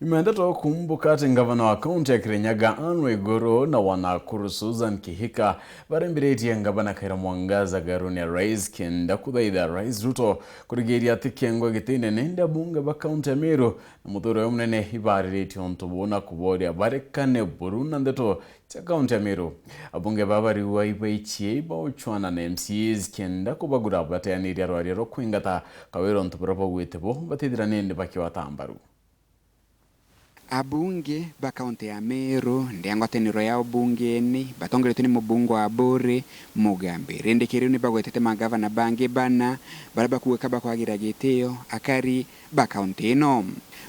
Imeendetwa kumbuka ati gavana wa kaunti ya Kirinyaga Anne Waiguru na wa Nakuru Susan Kihika baremberetie gavana Khaira Mwangaza garuni ya rais kenda kuthaitha Rais Ruto kurigiria ati kĩongo gĩtĩ-inene ndia bunge ba kaunti ya Meru na muthuri ũyũ mũnene ibarĩrĩtie ũntu buna kuboria barekane buru na ndeto cia kaunti ya Meru. Abunge babariwa ibaichie ibauchwana na MCAs kenda kubagura bateanĩria arwaria ro kwingata kawĩra ũntu buria baugĩte bo batithiranie bakiwa tambaru. Abunge ba kaunti ya Meru ndi ngwataniro ya ubungeni batongeretwe ni mubunge wa Buri Mugambi rendekere ni bagwetete magavana bange bana baraba kuweka bakwagira gitio akari ba kaunti ino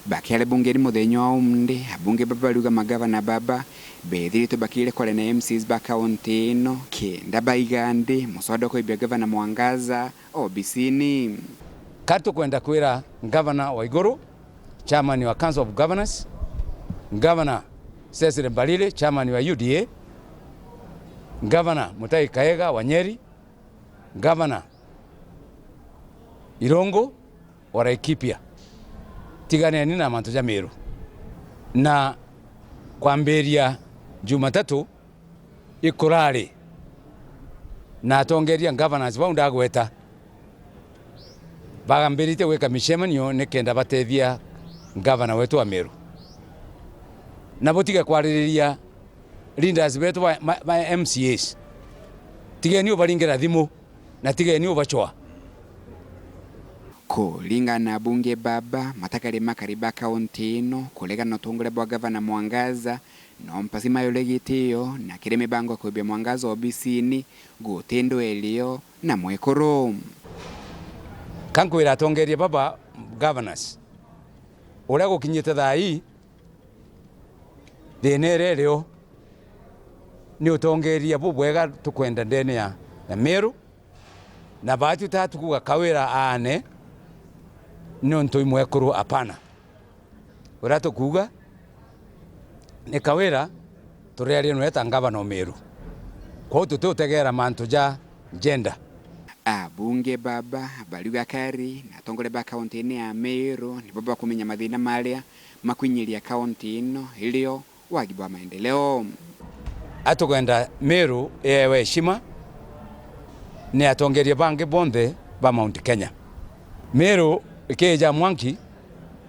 bakele bungeni muthenyo wa umndi abunge babaluga magavana baba bethirite bakire kole na MCs ba kaunti ino kenda baigande muswada ko ibya gavana Mwangaza obisini kato kwenda kwira gavana Waiguru chairman wa Council of Governors, Governor Cecily Mbalile, chairman wa UDA, Governor Mutahi Kahiga wa Nyeri, Governor Irongo wa Laikipia, tiganeni na mantu ja Meru. Na kwamberia Jumatatu ikurari na atongeria governors bau ndagweta bagambirite weka mishemanio nekenda batethia gavana wetu wa Meru na botiga kwaririria leaders betu ba MCAs tigeni ubaringira thimu na tigeni ubachwa kulingana bunge baba matakari makariba kaunti ino kulega na tongole bwa gavana Mwangaza no mpasima yolegitio na kire mibango kwebya Mwangaza obisini gutendo elio na mwekoro kankwira atongeria baba governors uria gukinyite thai thenere reo ni utongeria bubwega tukwenda ndene ya Meru na batu tatu kuga kawira ane nonto imwekuru apana urato kuga ni kawira turearia nweta gavana Meru kwa tutegera mantu ja gender. Abunge baba baliga kari na tongole ba kaunti ine ya Meru ni baba kumenya mathina maria makwinyiria kaunti ino ilio wajibu wa maendeleo. Atugenda Meru ewe heshima ni atongeria bange bonde ba Mount Kenya. Meru ikeja Mwangi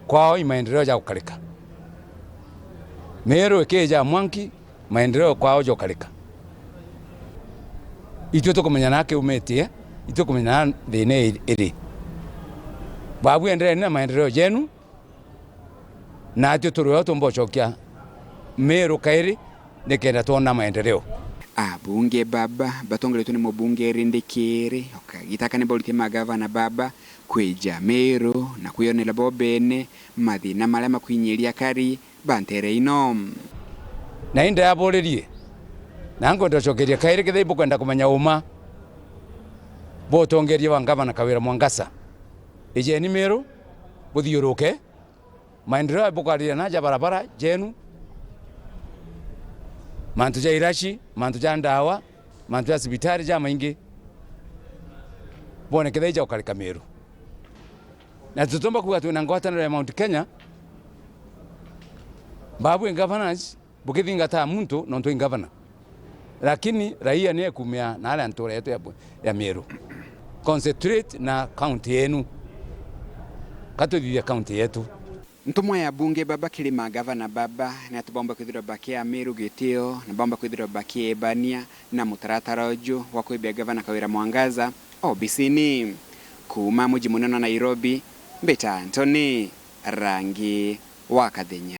kwao maendeleo ya kukalika. Meru ikeja Mwangi maendeleo kwao ya kukalika. Itwe tukumenya nake umetie ito kumenya thine iri babu endere na maendeleo yenu na atyo turuyo tumbochokia Meru kairi nikenda tuona maendeleo. Abunge baba batongeretwe ni mubunge rindikiri okagitaka ni bolite magavana baba kweja Meru na kuyonela bobene mathina maria makwinyiria kari bantere ino na inda yaborerie nango ndochokeria kairi kithaibu kwenda kumenya uma botongeria wa gavana Khaira Mwangaza ejeni Meru buthiuruke maendeleo bukaria na ja barabara jenu mantu ja irashi mantu ja ndawa mantu ya sibitari ja maingi bone kithai ukalika Meru na tutomba kuga twina ngwataniro ya Mount Kenya babu governors bukithingata muntu nonto governor lakini raia ni kumia na ale antora yetu ya Meru concentrate na county yenu katuthia county yetu ntumwa ya bunge baba kilima gavana baba na tubomba kwithira bakia Meru gitio na bomba kwithira bakia Ebania na mutaratarajo wa kwibia gavana Khaira Mwangaza obisini kuma muji munene Nairobi Mbeta Anthony Rangi wa Kathenya.